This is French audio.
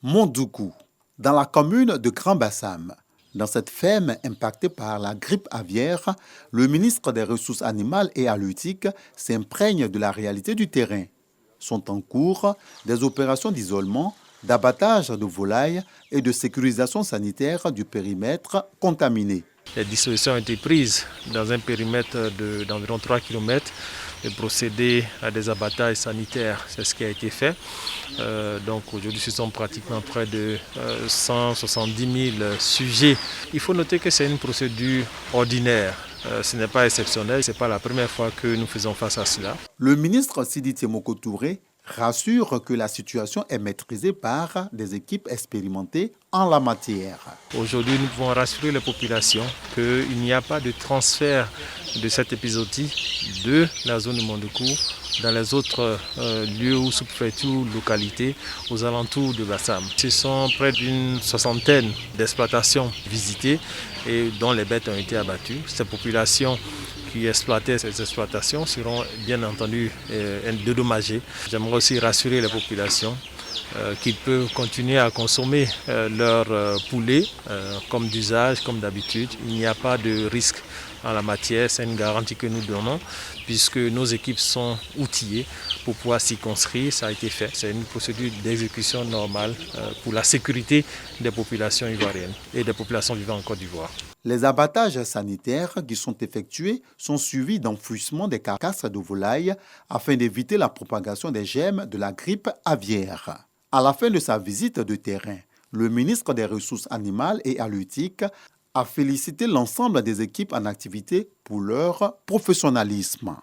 Mondoukou, dans la commune de Grand-Bassam. Dans cette ferme impactée par la grippe aviaire, le ministre des Ressources animales et halieutiques s'imprègne de la réalité du terrain. Sont en cours des opérations d'isolement, d'abattage de volailles et de sécurisation sanitaire du périmètre contaminé. Les dispositions ont été prises dans un périmètre d'environ 3 km de procéder à des abattages sanitaires. C'est ce qui a été fait. Donc aujourd'hui, ce sont pratiquement près de 170 000 sujets. Il faut noter que c'est une procédure ordinaire. Ce n'est pas exceptionnel, ce n'est pas la première fois que nous faisons face à cela. Le ministre Sidi Temoko Touré rassure que la situation est maîtrisée par des équipes expérimentées en la matière. Aujourd'hui, nous pouvons rassurer les populations qu'il n'y a pas de transfert de cette épizootie de la zone de Mondoukou dans les autres lieux ou sous-préfectures, localités aux alentours de Bassam. Ce sont près d'une soixantaine d'exploitations visitées et dont les bêtes ont été abattues. Ces populations qui exploitaient ces exploitations seront bien entendu dédommagées. J'aimerais aussi rassurer les populations qu'ils peuvent continuer à consommer leur poulet comme d'usage, comme d'habitude. Il n'y a pas de risque en la matière, c'est une garantie que nous donnons puisque nos équipes sont outillées pour pouvoir s'y construire. Ça a été fait, c'est une procédure d'exécution normale pour la sécurité des populations ivoiriennes et des populations vivant en Côte d'Ivoire. Les abattages sanitaires qui sont effectués sont suivis d'enfouissement des carcasses de volailles afin d'éviter la propagation des germes de la grippe aviaire. À la fin de sa visite de terrain, le ministre des Ressources animales et halieutiques a félicité l'ensemble des équipes en activité pour leur professionnalisme.